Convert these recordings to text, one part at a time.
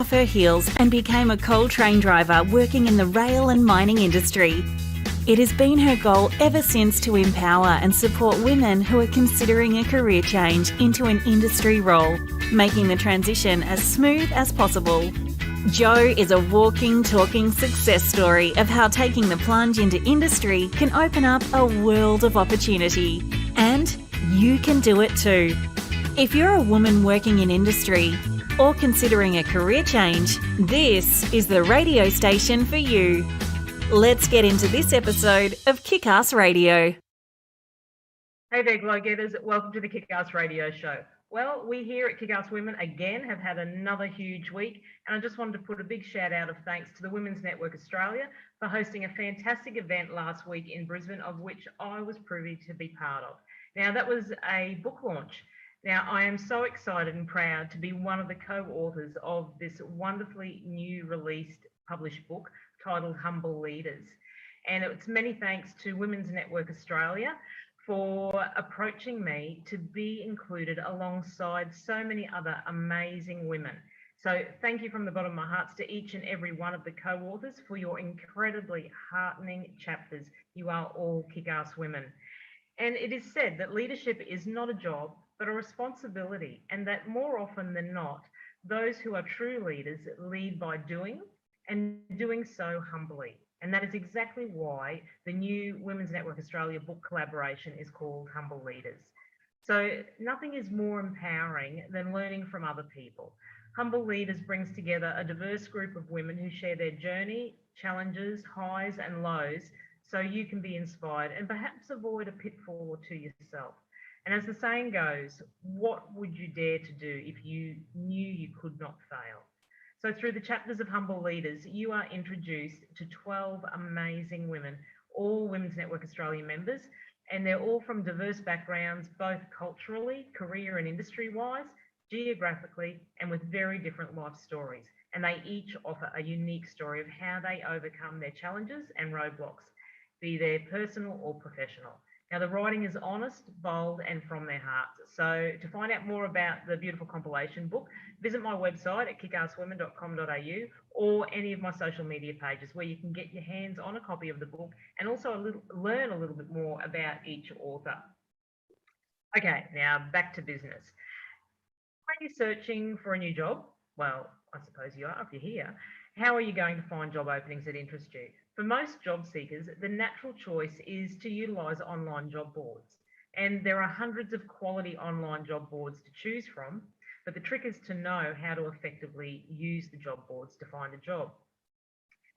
off her heels and became a coal train driver working in the rail and mining industry. It has been her goal ever since to empower and support women who are considering a career change into an industry role, making the transition as smooth as possible. Jo is a walking, talking success story of how taking the plunge into industry can open up a world of opportunity. And you can do it too. If you're a woman working in industry or considering a career change, this is the radio station for you. Let's get into this episode of Kickass Radio. Hey there, Glow Getters. Welcome to the Kickass Radio Show. Well, we here at Kickass Women again have had another huge week, and I just wanted to put a big shout out of thanks to the Women's Network Australia for hosting a fantastic event last week in Brisbane, of which I was privy to be part of. Now, that was a book launch. Now, I am so excited and proud to be one of the co-authors of this wonderfully new released published book titled Humble Leaders. And it's many thanks to Women's Network Australia for approaching me to be included alongside so many other amazing women. So thank you from the bottom of my heart to each and every one of the co-authors for your incredibly heartening chapters. You are all kick-ass women. And it is said that leadership is not a job, but a responsibility, and that more often than not, those who are true leaders lead by doing, and doing so humbly. And that is exactly why the new Women's Network Australia book collaboration is called Humble Leaders. So nothing is more empowering than learning from other people. Humble Leaders brings together a diverse group of women who share their journey, challenges, highs and lows, so you can be inspired and perhaps avoid a pitfall or two yourself. And as the saying goes, what would you dare to do if you knew you could not fail? So through the chapters of Humble Leaders, you are introduced to 12 amazing women, all Women's Network Australia members, and they're all from diverse backgrounds, both culturally, career and industry-wise, geographically, and with very different life stories. And they each offer a unique story of how they overcome their challenges and roadblocks, be they personal or professional. Now, the writing is honest, bold, and from their hearts. So to find out more about the beautiful compilation book, visit my website at kickasswomen.com.au or any of my social media pages where you can get your hands on a copy of the book and also learn a little bit more about each author. Okay, now back to business. Are you searching for a new job? Well, I suppose you are if you're here. How are you going to find job openings that interest you? For most job seekers, the natural choice is to utilise online job boards. And there are hundreds of quality online job boards to choose from, but the trick is to know how to effectively use the job boards to find a job.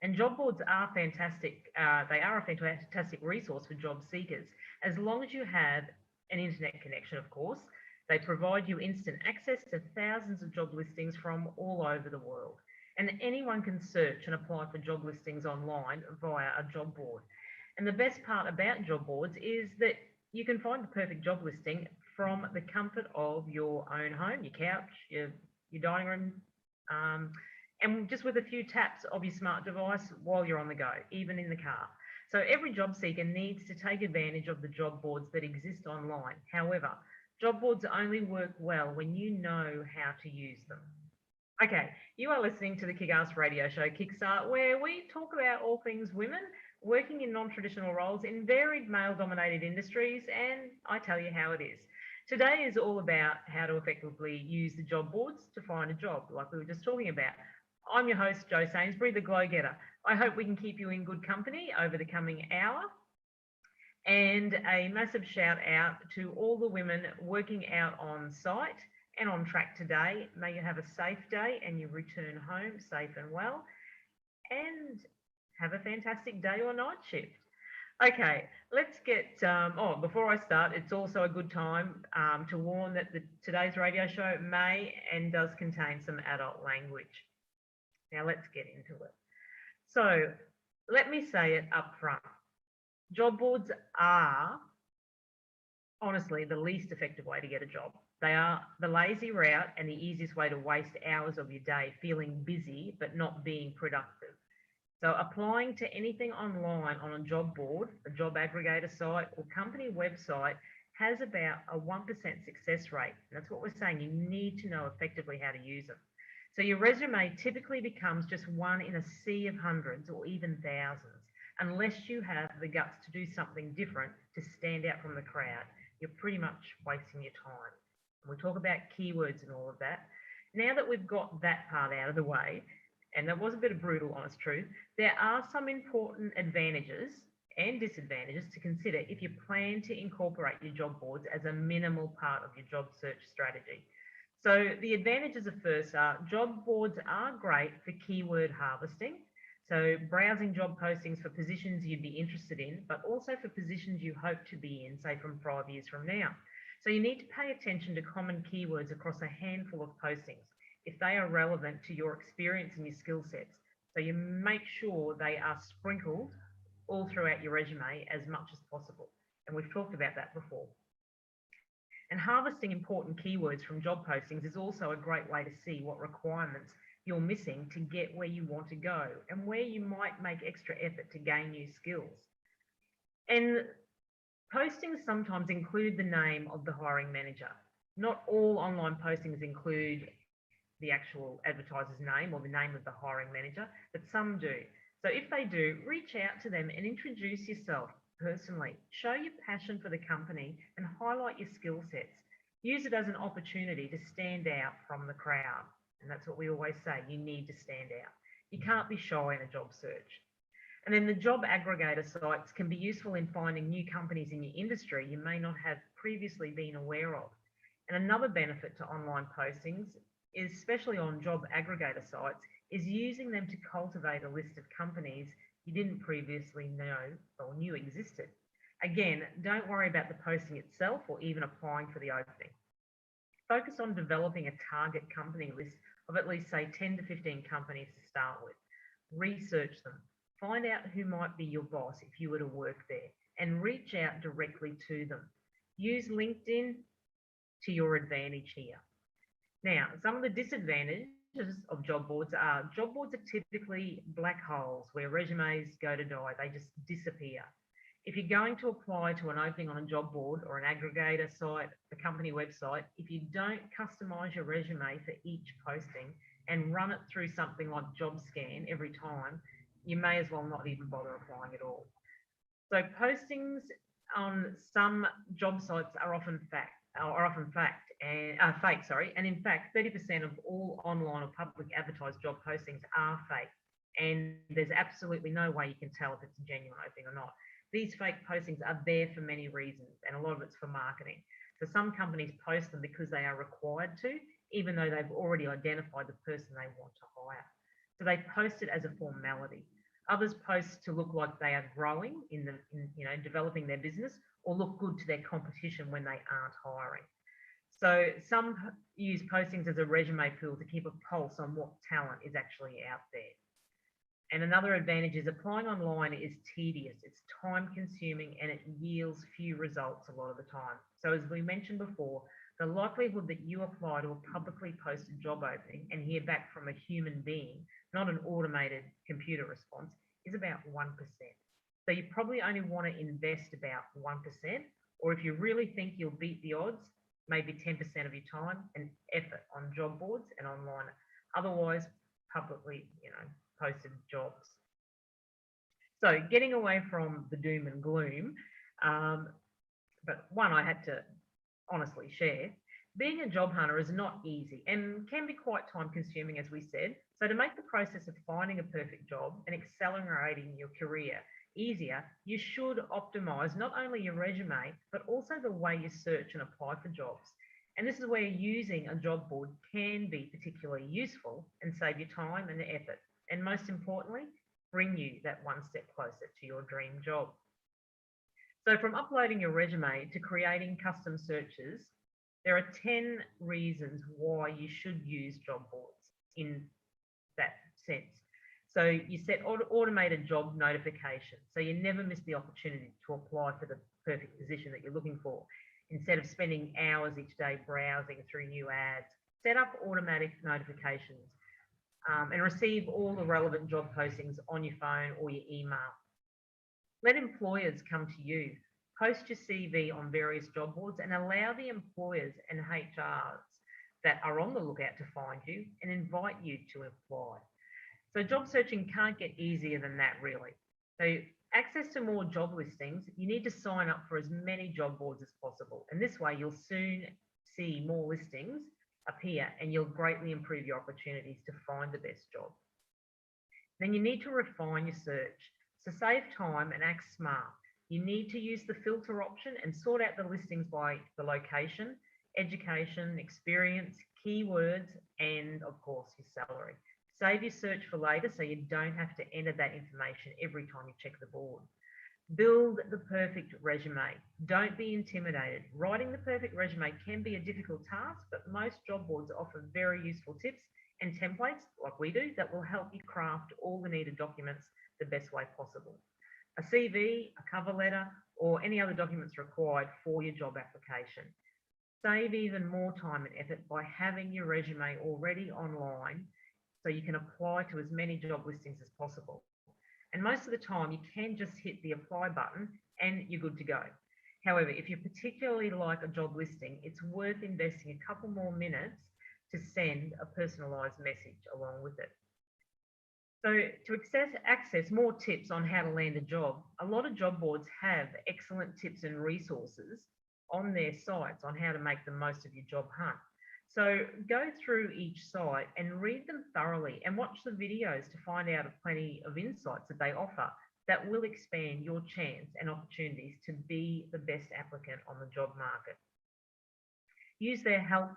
And job boards are fantastic. They are a fantastic resource for job seekers, as long as you have an internet connection, of course. They provide you instant access to thousands of job listings from all over the world. And anyone can search and apply for job listings online via a job board. And the best part about job boards is that you can find the perfect job listing from the comfort of your own home, your couch, your dining room, and just with a few taps of your smart device while you're on the go, even in the car. So every job seeker needs to take advantage of the job boards that exist online. However, job boards only work well when you know how to use them. Okay, you are listening to the Kickass Radio Show, Kickstart, where we talk about all things women working in non-traditional roles in varied male-dominated industries, and I tell you how it is. Today is all about how to effectively use the job boards to find a job, like we were just talking about. I'm your host, Jo Sainsbury, the Glow Getter. I hope we can keep you in good company over the coming hour. And a massive shout out to all the women working out on site and on track today. May you have a safe day and you return home safe and well, and have a fantastic day or night shift. Okay, let's get, before I start, it's also a good time to warn that today's radio show may and does contain some adult language. Now let's get into it. So let me say it up front. Job boards are honestly the least effective way to get a job. They are the lazy route and the easiest way to waste hours of your day feeling busy but not being productive. So applying to anything online on a job board, a job aggregator site or company website has about a 1% success rate. And that's what we're saying. You need to know effectively how to use them. So your resume typically becomes just one in a sea of hundreds or even thousands, unless you have the guts to do something different to stand out from the crowd. You're pretty much wasting your time. And we'll talk about keywords and all of that. Now that we've got that part out of the way, and that was a bit of brutal, honest truth, there are some important advantages and disadvantages to consider if you plan to incorporate your job boards as a minimal part of your job search strategy. So the advantages of first are job boards are great for keyword harvesting. So browsing job postings for positions you'd be interested in, but also for positions you hope to be in, say from 5 years from now. So you need to pay attention to common keywords across a handful of postings if they are relevant to your experience and your skill sets. So you make sure they are sprinkled all throughout your resume as much as possible. And we've talked about that before. And harvesting important keywords from job postings is also a great way to see what requirements you're missing to get where you want to go and where you might make extra effort to gain new skills. And postings sometimes include the name of the hiring manager. Not all online postings include the actual advertiser's name or the name of the hiring manager, but some do. So if they do, reach out to them and introduce yourself personally. Show your passion for the company and highlight your skill sets. Use it as an opportunity to stand out from the crowd. And that's what we always say, you need to stand out. You can't be shy in a job search. And then the job aggregator sites can be useful in finding new companies in your industry you may not have previously been aware of. And another benefit to online postings, especially on job aggregator sites, is using them to cultivate a list of companies you didn't previously know or knew existed. Again, don't worry about the posting itself or even applying for the opening. Focus on developing a target company list of at least, say, 10 to 15 companies to start with. Research them. Find out who might be your boss if you were to work there and reach out directly to them. Use LinkedIn to your advantage here. Now, some of the disadvantages of job boards are typically black holes where resumes go to die. They just disappear. If you're going to apply to an opening on a job board or an aggregator site, a company website, if you don't customize your resume for each posting and run it through something like JobScan every time, you may as well not even bother applying at all. So postings on some job sites are often fake, and in fact, 30% of all online or public advertised job postings are fake, and there's absolutely no way you can tell if it's a genuine opening or not. These fake postings are there for many reasons, and a lot of it's for marketing. So some companies post them because they are required to, even though they've already identified the person they want to hire. So they post it as a formality. Others post to look like they are growing in developing their business, or look good to their competition when they aren't hiring. So some use postings as a resume tool to keep a pulse on what talent is actually out there. And another advantage is applying online is tedious, it's time consuming, and it yields few results a lot of the time. So as we mentioned before, the likelihood that you apply to a publicly posted job opening and hear back from a human being, not an automated computer response, is about 1%. So you probably only want to invest about 1%, or if you really think you'll beat the odds, maybe 10% of your time and effort on job boards and online. Otherwise, publicly, posted jobs. So getting away from the doom and gloom, but one I had to honestly share, being a job hunter is not easy and can be quite time consuming, as we said. So to make the process of finding a perfect job and accelerating your career easier, you should optimize not only your resume, but also the way you search and apply for jobs. And this is where using a job board can be particularly useful and save you time and effort. And most importantly, bring you that one step closer to your dream job. So from uploading your resume to creating custom searches, there are 10 reasons why you should use job boards in that sense. So you set automated job notifications, so you never miss the opportunity to apply for the perfect position that you're looking for. Instead of spending hours each day browsing through new ads, set up automatic notifications and receive all the relevant job postings on your phone or your email. Let employers come to you. Post your CV on various job boards and allow the employers and HRs that are on the lookout to find you and invite you to apply. So job searching can't get easier than that, really. So access to more job listings, you need to sign up for as many job boards as possible. And this way you'll soon see more listings appear and you'll greatly improve your opportunities to find the best job. Then you need to refine your search. So save time and act smart. You need to use the filter option and sort out the listings by the location, education, experience, keywords, and of course your salary. Save your search for later so you don't have to enter that information every time you check the board. Build the perfect resume. Don't be intimidated. Writing the perfect resume can be a difficult task, but most job boards offer very useful tips and templates, like we do, that will help you craft all the needed documents the best way possible. A CV, a cover letter, or any other documents required for your job application. Save even more time and effort by having your resume already online so you can apply to as many job listings as possible. And most of the time you can just hit the apply button and you're good to go. However, if you particularly like a job listing, it's worth investing a couple more minutes to send a personalized message along with it. So to access more tips on how to land a job, a lot of job boards have excellent tips and resources on their sites on how to make the most of your job hunt. So go through each site and read them thoroughly and watch the videos to find out plenty of insights that they offer that will expand your chance and opportunities to be the best applicant on the job market. Use their help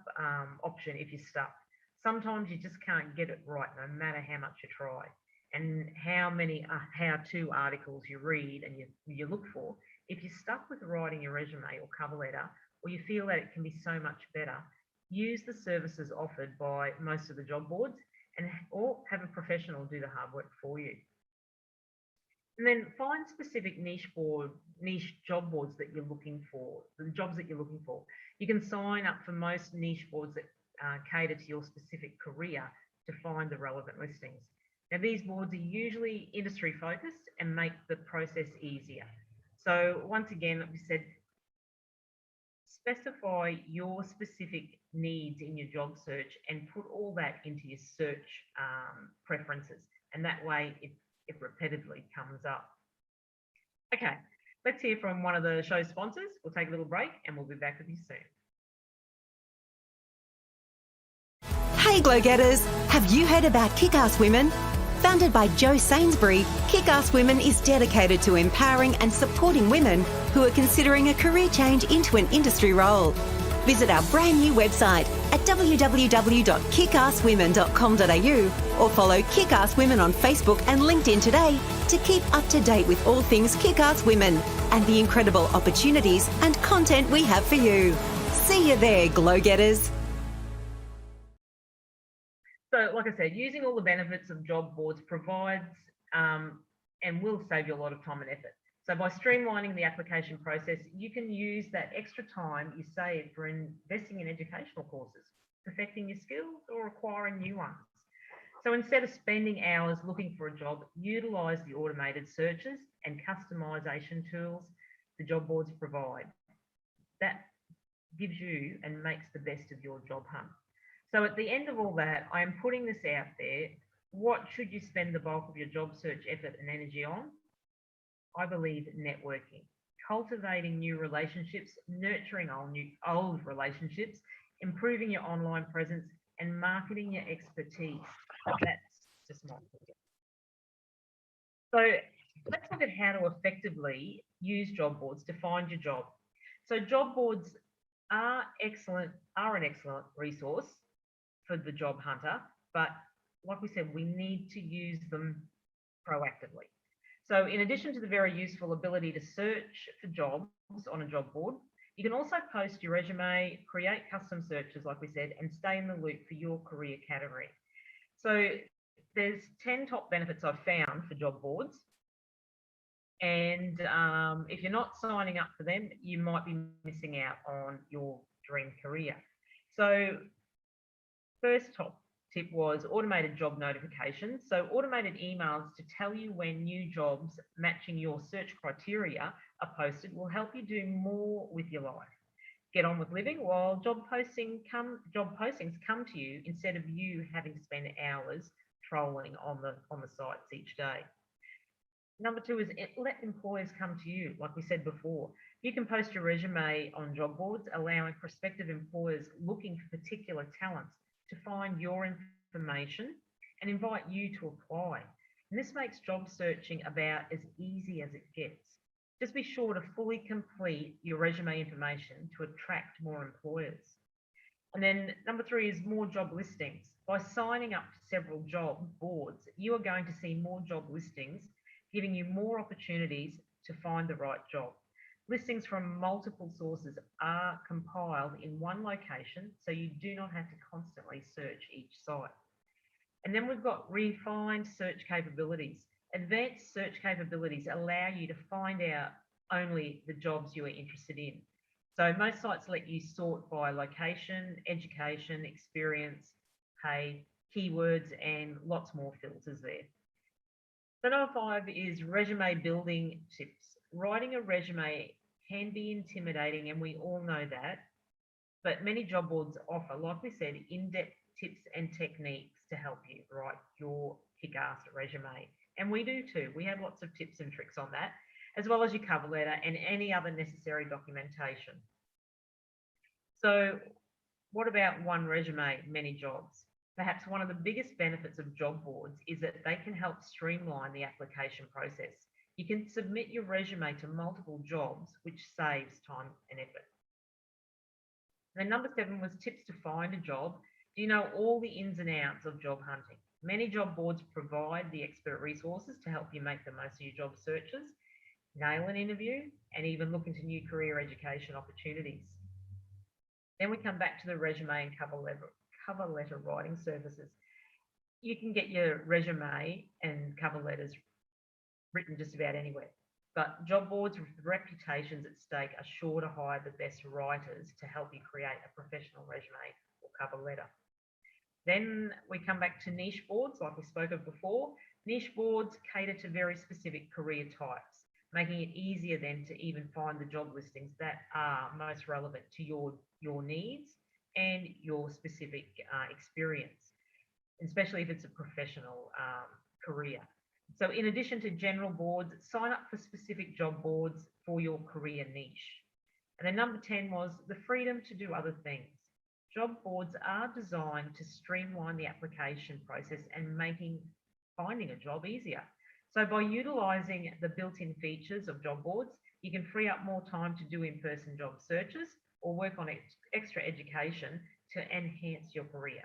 option if you're stuck. Sometimes you just can't get it right no matter how much you try. And how many how-to articles you read and you look for. If you're stuck with writing your resume or cover letter, or you feel that it can be so much better, use the services offered by most of the job boards or have a professional do the hard work for you. And then find specific niche job boards that you're looking for, the jobs that you're looking for. You can sign up for most niche boards that cater to your specific career to find the relevant listings. Now, these boards are usually industry focused and make the process easier. So once again, like we said, specify your specific needs in your job search and put all that into your search preferences. And that way it repetitively comes up. Okay, let's hear from one of the show's sponsors. We'll take a little break and we'll be back with you soon. Hey Glow Getters, have you heard about Kickass Women? Founded by Jo Sainsbury, Kickass Women is dedicated to empowering and supporting women who are considering a career change into an industry role. Visit our brand new website at www.kickasswomen.com.au or follow Kickass Women on Facebook and LinkedIn today to keep up to date with all things Kickass Women and the incredible opportunities and content we have for you. See you there, Glow Getters. So, like I said, using all the benefits of job boards provides and will save you a lot of time and effort. So by streamlining the application process, you can use that extra time you save for investing in educational courses, perfecting your skills or acquiring new ones. So instead of spending hours looking for a job, utilize the automated searches and customization tools the job boards provide. That gives you and makes the best of your job hunt. So at the end of all that, I am putting this out there. What should you spend the bulk of your job search effort and energy on? I believe networking, cultivating new relationships, nurturing old relationships, improving your online presence, and marketing your expertise. That's just my opinion. So let's look at how to effectively use job boards to find your job. So job boards are an excellent resource for the job hunter, but like we said, we need to use them proactively. So in addition to the very useful ability to search for jobs on a job board, you can also post your resume, create custom searches, like we said, and stay in the loop for your career category. So there's 10 top benefits I've found for job boards. And if you're not signing up for them, you might be missing out on your dream career. So first top tip was automated job notifications. So automated emails to tell you when new jobs matching your search criteria are posted will help you do more with your life. get on with living while job postings come to you instead of you having to spend hours trolling on the sites each day. Number two is let employers come to you. Like we said before, you can post your resume on job boards, allowing prospective employers looking for particular talents to find your information and invite you to apply. And this makes job searching about as easy as it gets. Just be sure to fully complete your resume information to attract more employers. And then number three is more job listings. By signing up to several job boards, you are going to see more job listings, giving you more opportunities to find the right job. Listings from multiple sources are compiled in one location, so you do not have to constantly search each site. And then we've got refined search capabilities. Advanced search capabilities allow you to find out only the jobs you are interested in. So most sites let you sort by location, education, experience, pay, keywords, and lots more filters there. So number five is resume building tips. Writing a resume can be intimidating, and we all know that, but many job boards offer, like we said, in-depth tips and techniques to help you write your kick-ass resume. And we do too. We have lots of tips and tricks on that, as well as your cover letter and any other necessary documentation. So what about one resume, many jobs? Perhaps one of the biggest benefits of job boards is that they can help streamline the application process. You can submit your resume to multiple jobs, which saves time and effort. And number seven was tips to find a job. Do you know all the ins and outs of job hunting? Many job boards provide the expert resources to help you make the most of your job searches, nail an interview, and even look into new career education opportunities. Then we come back to the resume and cover letter writing services. You can get your resume and cover letters written just about anywhere, but job boards with reputations at stake are sure to hire the best writers to help you create a professional resume or cover letter. Then we come back to niche boards, like we spoke of before. Niche boards cater to very specific career types, making it easier then to even find the job listings that are most relevant to your needs and your specific experience, especially if it's a professional career. So in addition to general boards, sign up for specific job boards for your career niche. And then number 10 was the freedom to do other things. Job boards are designed to streamline the application process and making finding a job easier. So by utilizing the built-in features of job boards, you can free up more time to do in-person job searches or work on extra education to enhance your career.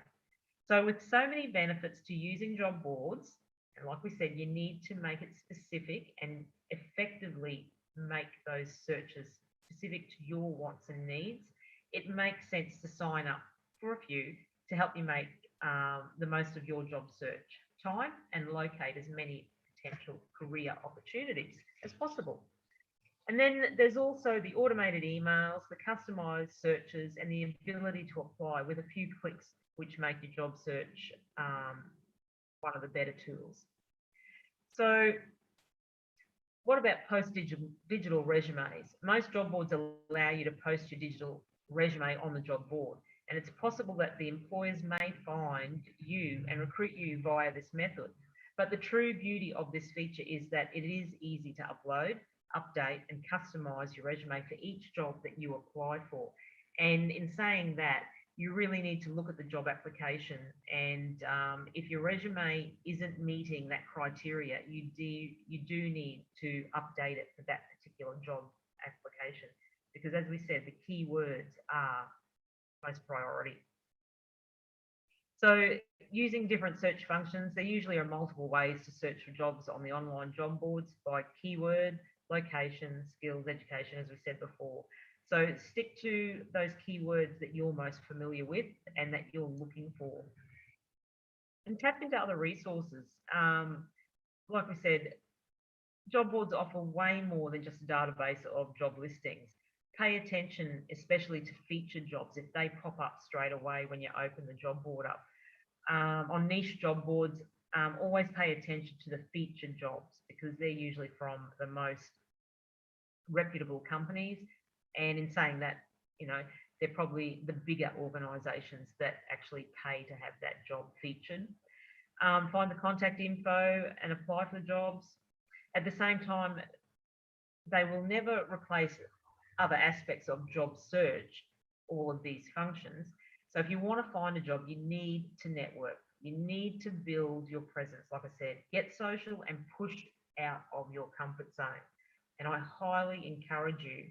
So with so many benefits to using job boards, and like we said, you need to make it specific and effectively make those searches specific to your wants and needs. It makes sense to sign up for a few to help you make the most of your job search time and locate as many potential career opportunities as possible. And then there's also the automated emails, the customized searches, and the ability to apply with a few clicks, which make your job search one of the better tools. So what about digital resumes? Most job boards allow you to post your digital resume on the job board, and it's possible that the employers may find you and recruit you via this method. But the true beauty of this feature is that it is easy to upload, update, and customize your resume for each job that you apply for. And in saying that, you really need to look at the job application, and if your resume isn't meeting that criteria, you do need to update it for that particular job application, because as we said, the keywords are most priority. So using different search functions, there usually are multiple ways to search for jobs on the online job boards by keyword, location, skills, education, as we said before. So stick to those keywords that you're most familiar with and that you're looking for. And tap into other resources. Like we said, job boards offer way more than just a database of job listings. Pay attention, especially to featured jobs, if they pop up straight away when you open the job board up. On niche job boards, always pay attention to the featured jobs, because they're usually from the most reputable companies. And in saying that, you know, they're probably the bigger organisations that actually pay to have that job featured. Find the contact info and apply for the jobs. At the same time, they will never replace other aspects of job search, all of these functions. So if you want to find a job, you need to network. You need to build your presence. Like I said, get social and push out of your comfort zone. And I highly encourage you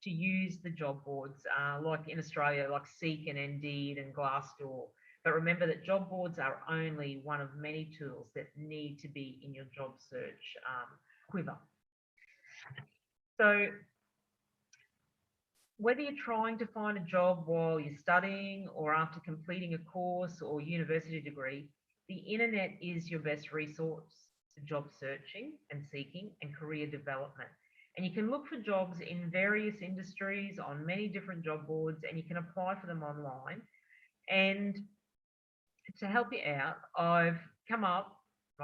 to use the job boards, like in Australia, like Seek and Indeed and Glassdoor. But remember that job boards are only one of many tools that need to be in your job search quiver. So whether you're trying to find a job while you're studying or after completing a course or university degree, the internet is your best resource for job searching and seeking and career development. And you can look for jobs in various industries on many different job boards, and you can apply for them online. And to help you out, I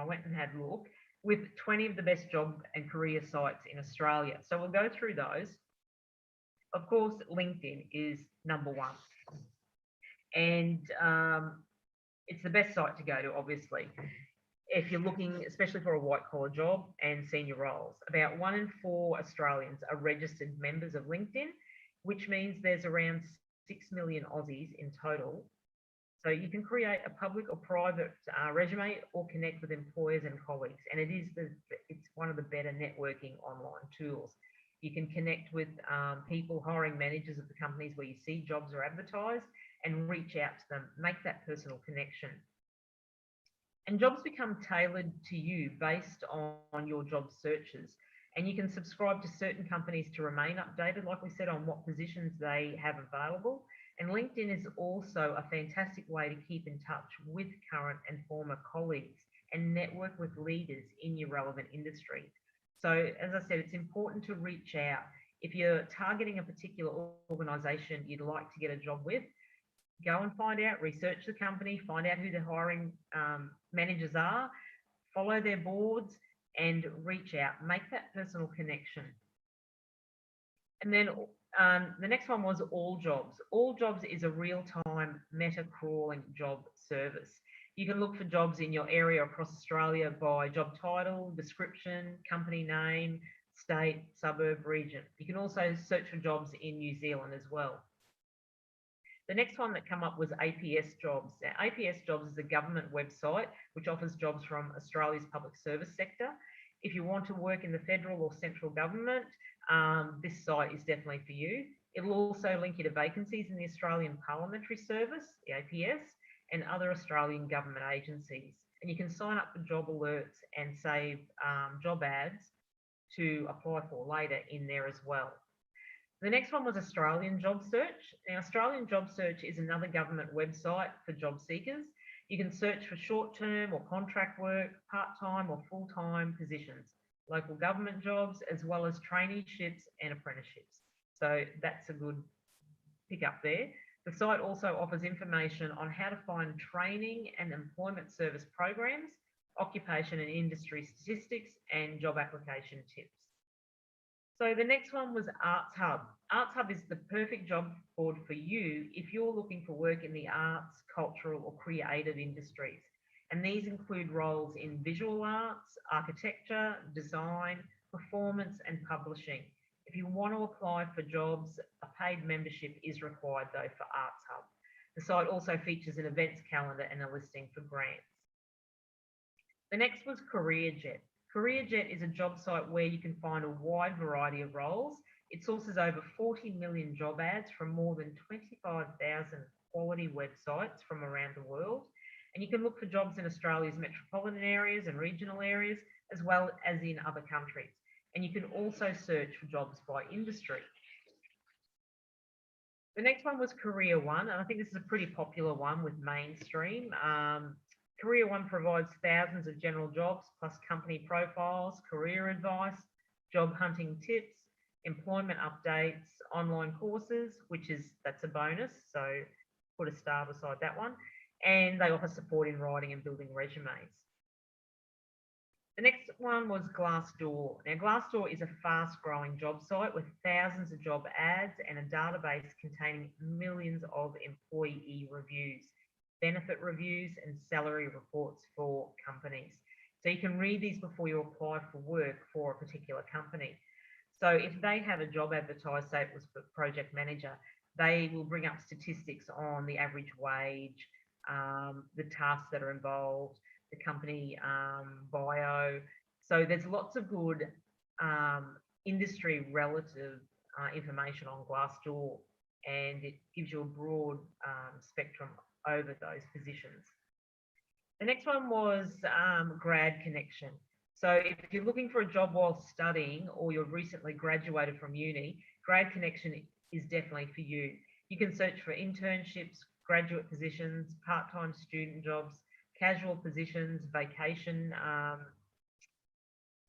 went and had a look with 20 of the best job and career sites in Australia. So we'll go through those. Of course, LinkedIn is number one. And it's the best site to go to, obviously, if you're looking especially for a white-collar job and senior roles. About 1 in 4 Australians are registered members of LinkedIn, which means there's around 6 million Aussies in total. So you can create a public or private resume or connect with employers and colleagues. And it's one of the better networking online tools. You can connect with people, hiring managers of the companies where you see jobs are advertised, and reach out to them, make that personal connection. And jobs become tailored to you based on your job searches. And you can subscribe to certain companies to remain updated, like we said, on what positions they have available. And LinkedIn is also a fantastic way to keep in touch with current and former colleagues and network with leaders in your relevant industry. So as I said, it's important to reach out. If you're targeting a particular organisation you'd like to get a job with, go and find out, research the company, find out who the hiring managers are, follow their boards and reach out, make that personal connection. And then the next one was All Jobs. All Jobs is a real-time meta-crawling job service. You can look for jobs in your area across Australia by job title, description, company name, state, suburb, region. You can also search for jobs in New Zealand as well. The next one that came up was APS Jobs. Now, APS Jobs is a government website which offers jobs from Australia's public service sector. If you want to work in the federal or central government, this site is definitely for you. It will also link you to vacancies in the Australian Parliamentary Service, the APS, and other Australian government agencies. And you can sign up for job alerts and save job ads to apply for later in there as well. The next one was Australian Job Search. Now, Australian Job Search is another government website for job seekers. You can search for short-term or contract work, part-time or full-time positions, local government jobs, as well as traineeships and apprenticeships. So that's a good pick up there. The site also offers information on how to find training and employment service programs, occupation and industry statistics, and job application tips. So the next one was Arts Hub. Arts Hub is the perfect job board for you if you're looking for work in the arts, cultural or creative industries. And these include roles in visual arts, architecture, design, performance and publishing. If you want to apply for jobs, a paid membership is required though for Arts Hub. The site also features an events calendar and a listing for grants. The next was Careerjet. Careerjet is a job site where you can find a wide variety of roles. It sources over 40 million job ads from more than 25,000 quality websites from around the world. And you can look for jobs in Australia's metropolitan areas and regional areas, as well as in other countries. And you can also search for jobs by industry. The next one was Career One, and I think this is a pretty popular one with Mainstream. Career One provides thousands of general jobs, plus company profiles, career advice, job hunting tips, employment updates, online courses, that's a bonus, so put a star beside that one. And they offer support in writing and building resumes. The next one was Glassdoor. Now, Glassdoor is a fast-growing job site with thousands of job ads and a database containing millions of employee reviews, benefit reviews, and salary reports for companies. So you can read these before you apply for work for a particular company. So if they have a job advertised, say it was for project manager, they will bring up statistics on the average wage, the tasks that are involved, the company bio. So there's lots of good industry relative information on Glassdoor, and it gives you a broad spectrum over those positions. The next one was Grad Connection. So if you're looking for a job while studying or you're recently graduated from uni, Grad Connection is definitely for you. You can search for internships, graduate positions, part-time student jobs, casual positions, vacation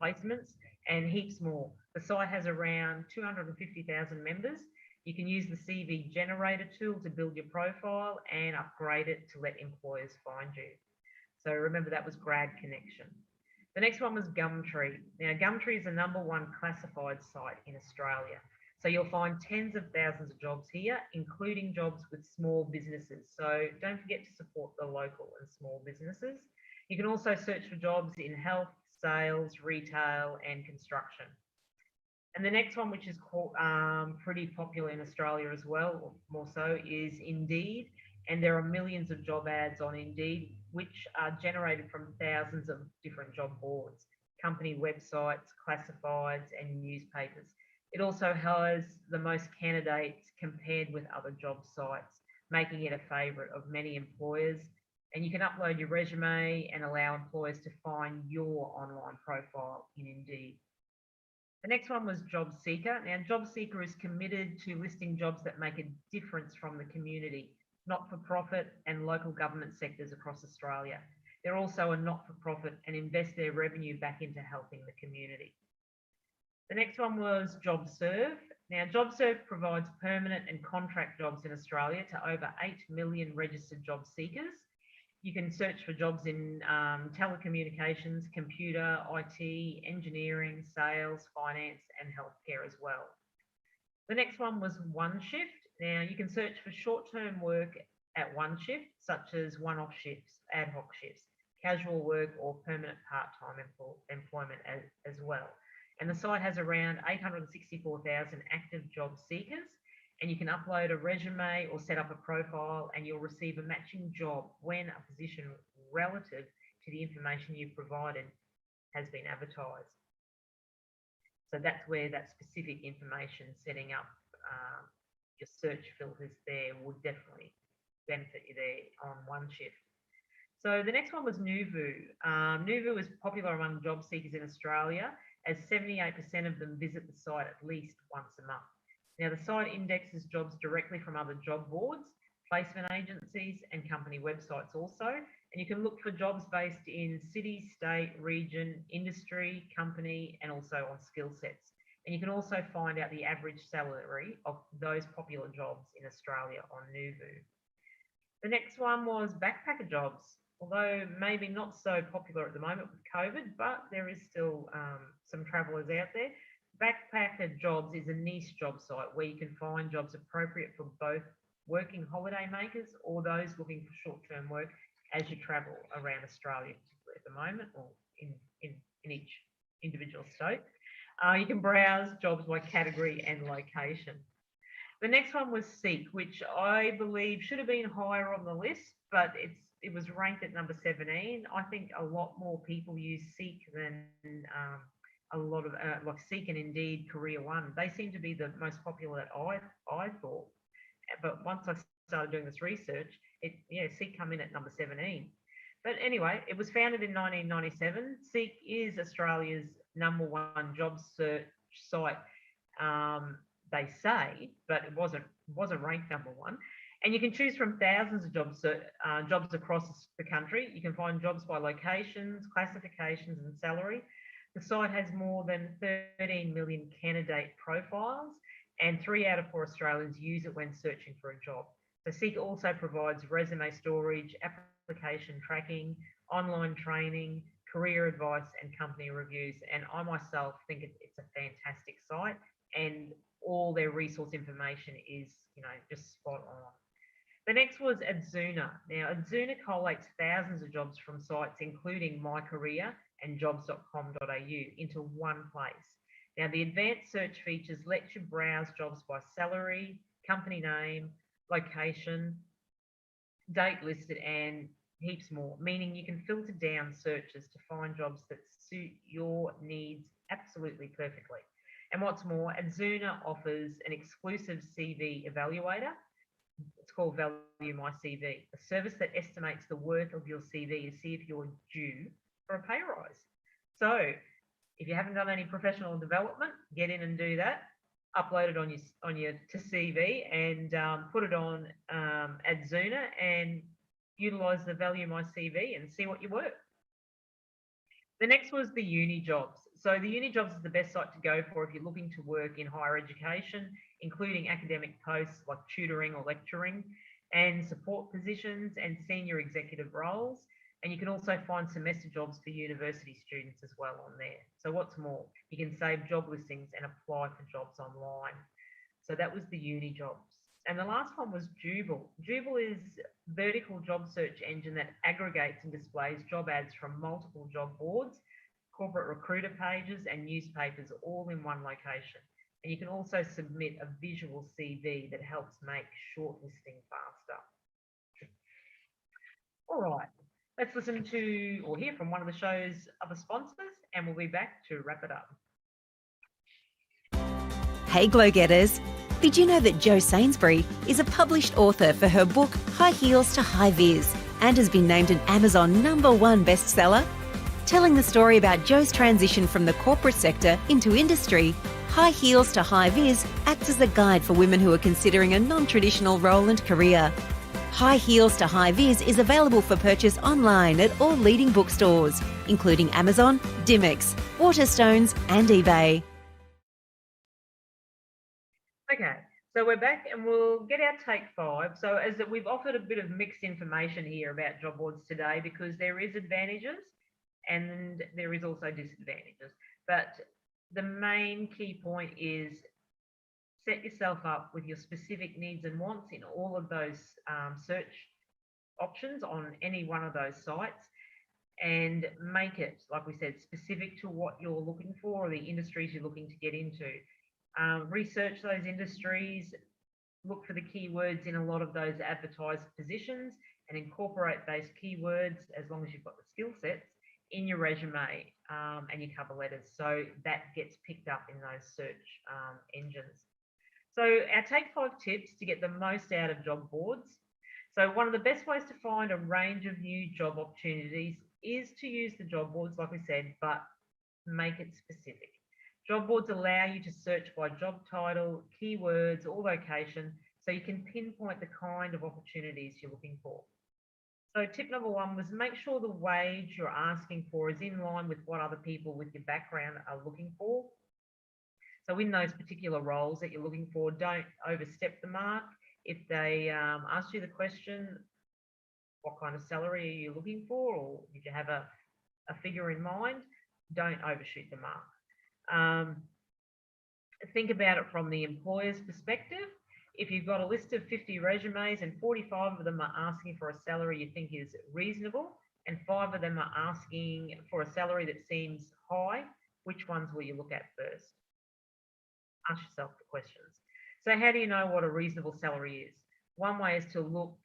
placements, and heaps more. The site has around 250,000 members. You can use the CV generator tool to build your profile and upgrade it to let employers find you. So remember, that was Grad Connection. The next one was Gumtree. Now, Gumtree is the #1 classified site in Australia. So you'll find tens of thousands of jobs here, including jobs with small businesses. So don't forget to support the local and small businesses. You can also search for jobs in health, sales, retail, and construction. And the next one, which is pretty popular in Australia as well, or more so, is Indeed. And there are millions of job ads on Indeed, which are generated from thousands of different job boards, company websites, classifieds, and newspapers. It also has the most candidates compared with other job sites, making it a favourite of many employers. And you can upload your resume and allow employers to find your online profile in Indeed. The next one was Job Seeker. Now, Job Seeker is committed to listing jobs that make a difference from the community, not-for-profit and local government sectors across Australia. They're also a not-for-profit and invest their revenue back into helping the community. The next one was Jobsurf. Now, Jobsurf provides permanent and contract jobs in Australia to over 8 million registered job seekers. You can search for jobs in telecommunications, computer, IT, engineering, sales, finance, and healthcare as well. The next one was OneShift. Now, you can search for short-term work at OneShift, such as one-off shifts, ad hoc shifts, casual work, or permanent part-time employment as well. And the site has around 864,000 active job seekers, and you can upload a resume or set up a profile, and you'll receive a matching job when a position relative to the information you've provided has been advertised. So that's where that specific information setting up your search filters there would definitely benefit you there on OneShift. So the next one was Nuvu. Nuvu is popular among job seekers in Australia, as 78% of them visit the site at least once a month. Now, the site indexes jobs directly from other job boards, placement agencies, and company websites also. And you can look for jobs based in city, state, region, industry, company, and also on skill sets. And you can also find out the average salary of those popular jobs in Australia on Nuvu. The next one was backpacker jobs, although maybe not so popular at the moment with COVID, but there is still some travellers out there. Backpacker Jobs is a niche job site where you can find jobs appropriate for both working holiday makers or those looking for short-term work as you travel around Australia, particularly at the moment, or in each individual state. You can browse jobs by category and location. The next one was Seek, which I believe should have been higher on the list, but it was ranked at number 17. I think a lot more people use Seek than a lot of like Seek and Indeed Career One. They seem to be the most popular that I thought. But once I started doing this research, Seek come in at number 17. But anyway, it was founded in 1997. Seek is Australia's #1 job search site, they say, but it wasn't ranked #1. And you can choose from thousands of jobs across the country. You can find jobs by locations, classifications, and salary. The site has more than 13 million candidate profiles, and 3 out of 4 Australians use it when searching for a job. So Seek also provides resume storage, application tracking, online training, career advice and company reviews. And I myself think it's a fantastic site, and all their resource information is, just spot on. The next was Adzuna. Now, Adzuna collates thousands of jobs from sites including My Career and jobs.com.au into one place. Now, the advanced search features let you browse jobs by salary, company name, location, date listed, and heaps more, meaning you can filter down searches to find jobs that suit your needs absolutely perfectly. And what's more, Adzuna offers an exclusive CV evaluator. It's called Value My CV, a service that estimates the worth of your CV to see if you're due for a pay rise. So if you haven't done any professional development, get in and do that. Upload it on your to CV and put it on Adzuna and utilize the Value My CV and see what you're worth. The next was the Uni Jobs. So the Uni Jobs is the best site to go for if you're looking to work in higher education, including academic posts like tutoring or lecturing, and support positions and senior executive roles. And you can also find semester jobs for university students as well on there. So what's more, you can save job listings and apply for jobs online. So that was the Uni Jobs. And the last one was Jubal. Jubal is a vertical job search engine that aggregates and displays job ads from multiple job boards, corporate recruiter pages, and newspapers all in one location. And you can also submit a visual CV that helps make shortlisting faster. All right, let's listen to or hear from one of the show's other sponsors, and we'll be back to wrap it up. Hey Glow Getters! Did you know that Jo Sainsbury is a published author for her book High Heels to High Vis and has been named an Amazon #1 bestseller? Telling the story about Jo's transition from the corporate sector into industry, High Heels to High Vis acts as a guide for women who are considering a non-traditional role and career. High Heels to High Vis is available for purchase online at all leading bookstores, including Amazon, Dimex, Waterstones and eBay. Okay, so we're back and we'll get our take 5. So as that we've offered a bit of mixed information here about job boards today, because there is advantages and there is also disadvantages. But the main key point is set yourself up with your specific needs and wants in all of those search options on any one of those sites, and make it, like we said, specific to what you're looking for or the industries you're looking to get into. Research those industries, look for the keywords in a lot of those advertised positions, and incorporate those keywords, as long as you've got the skill sets, in your resume and your cover letters, so that gets picked up in those search engines. So our take 5 tips to get the most out of job boards. So one of the best ways to find a range of new job opportunities is to use the job boards, like we said, but make it specific. Job boards allow you to search by job title, keywords, or location, so you can pinpoint the kind of opportunities you're looking for. So tip number 1 was make sure the wage you're asking for is in line with what other people with your background are looking for. So in those particular roles that you're looking for, don't overstep the mark. If they ask you the question, what kind of salary are you looking for, or did you have a figure in mind, don't overshoot the mark. Think about it from the employer's perspective. If you've got a list of 50 resumes and 45 of them are asking for a salary you think is reasonable, and 5 of them are asking for a salary that seems high, which ones will you look at first? Ask yourself the questions. So how do you know what a reasonable salary is? One way is to look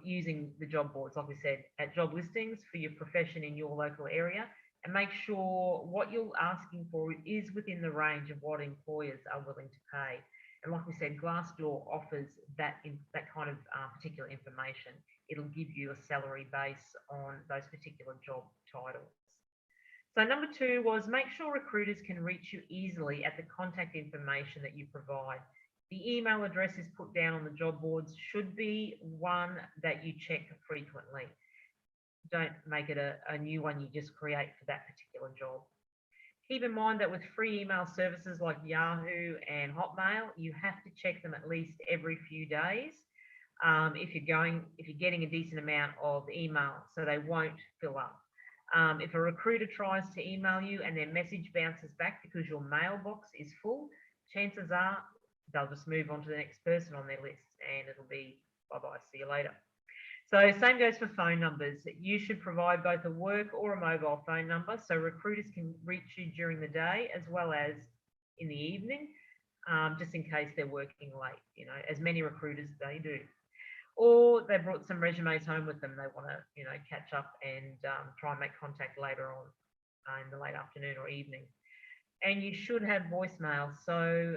using the job boards, like we said, at job listings for your profession in your local area, and make sure what you're asking for is within the range of what employers are willing to pay. And like we said, Glassdoor offers that kind of particular information. It'll give you a salary base on those particular job titles. So number 2 was make sure recruiters can reach you easily at the contact information that you provide. The email address is put down on the job boards should be one that you check frequently. Don't make it a new one you just create for that particular job. Keep in mind that with free email services like Yahoo and Hotmail, you have to check them at least every few days if you're getting a decent amount of email, so they won't fill up. If a recruiter tries to email you and their message bounces back because your mailbox is full, chances are they'll just move on to the next person on their list and it'll be bye-bye, see you later. So same goes for phone numbers. You should provide both a work or a mobile phone number so recruiters can reach you during the day as well as in the evening, just in case they're working late, you know, as many recruiters they do. Or they brought some resumes home with them. They want to, you know, catch up and try and make contact later on in the late afternoon or evening. And you should have voicemail. So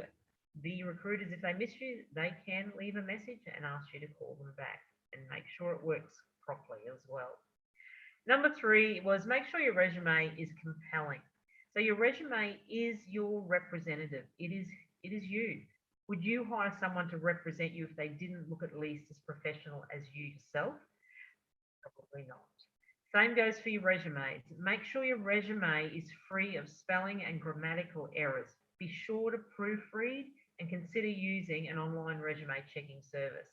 the recruiters, if they miss you, they can leave a message and ask you to call them back and make sure it works properly as well. Number 3 was make sure your resume is compelling. So your resume is your representative. It is you. Would you hire someone to represent you if they didn't look at least as professional as you yourself? Probably not. Same goes for your resumes. Make sure your resume is free of spelling and grammatical errors. Be sure to proofread and consider using an online resume checking service.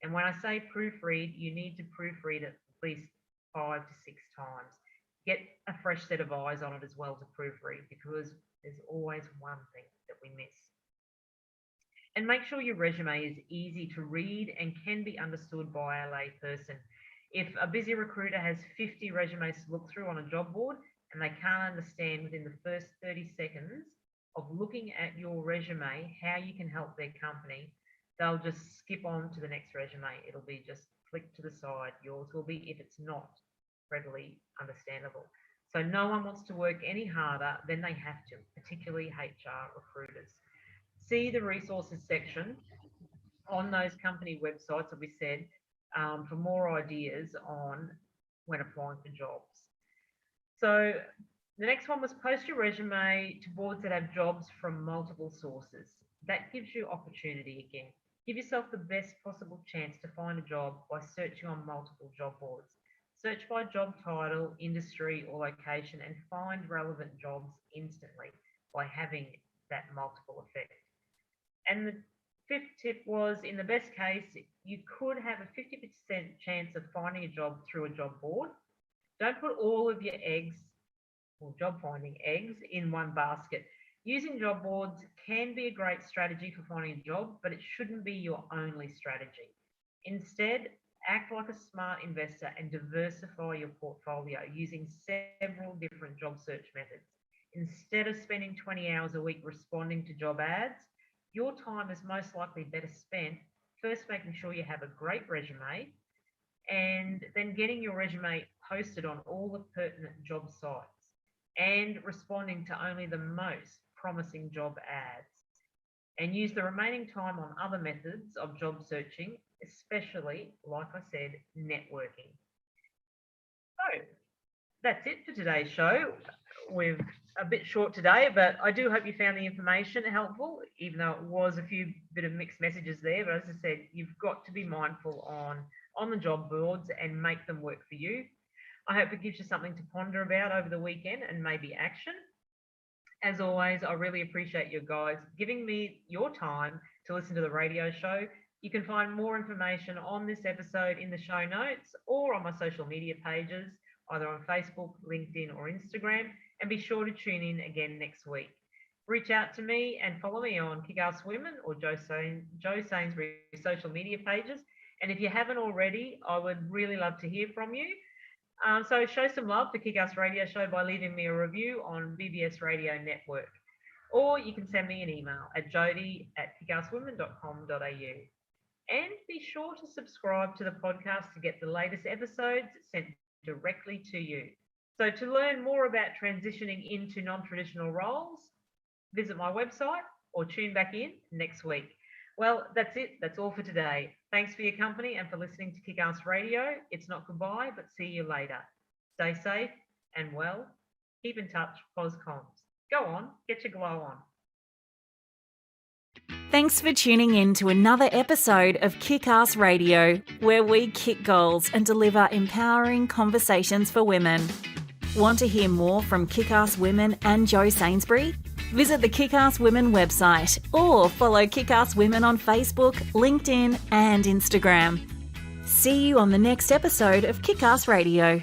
And when I say proofread, you need to proofread at least 5 to 6 times. Get a fresh set of eyes on it as well to proofread because there's always one thing that we miss. And make sure your resume is easy to read and can be understood by a lay person. If a busy recruiter has 50 resumes to look through on a job board and they can't understand within the first 30 seconds of looking at your resume how you can help their company, they'll just skip on to the next resume. It'll be just flicked to the side. Yours will be if it's not readily understandable. So no one wants to work any harder than they have to, particularly HR recruiters. See the resources section on those company websites that we said for more ideas on when applying for jobs. So the next one was post your resume to boards that have jobs from multiple sources. That gives you opportunity again. Give yourself the best possible chance to find a job by searching on multiple job boards. Search by job title, industry, or location and find relevant jobs instantly by having that multiple effect. And the 5th tip was, in the best case, you could have a 50% chance of finding a job through a job board. Don't put all of your eggs, or job finding eggs, in one basket. Using job boards can be a great strategy for finding a job, but it shouldn't be your only strategy. Instead, act like a smart investor and diversify your portfolio using several different job search methods. Instead of spending 20 hours a week responding to job ads, your time is most likely better spent first making sure you have a great resume and then getting your resume posted on all the pertinent job sites and responding to only the most promising job ads. And use the remaining time on other methods of job searching, especially, like I said, networking. So that's it for today's show. We're a bit short today, but I do hope you found the information helpful, even though it was a few bit of mixed messages there. But as I said, you've got to be mindful on the job boards and make them work for you. I hope it gives you something to ponder about over the weekend and maybe action. As always, I really appreciate you guys giving me your time to listen to the radio show. You can find more information on this episode in the show notes or on my social media pages, either on Facebook, LinkedIn, or Instagram. And be sure to tune in again next week. Reach out to me and follow me on Kickass Women or Joe Sainsbury's social media pages. And if you haven't already, I would really love to hear from you. So show some love for Kickass Radio Show by leaving me a review on BBS Radio Network. Or you can send me an email at jody@kickasswomen.com.au. And be sure to subscribe to the podcast to get the latest episodes sent directly to you. So to learn more about transitioning into non-traditional roles, visit my website or tune back in next week. Well, that's it. That's all for today. Thanks for your company and for listening to Kickass Radio. It's not goodbye, but see you later. Stay safe and well. Keep in touch, PosComms. Go on, get your glow on. Thanks for tuning in to another episode of Kickass Radio, where we kick goals and deliver empowering conversations for women. Want to hear more from Kickass Women and Joe Sainsbury? Visit the Kickass Women website or follow Kickass Women on Facebook, LinkedIn and Instagram. See you on the next episode of Kickass Radio.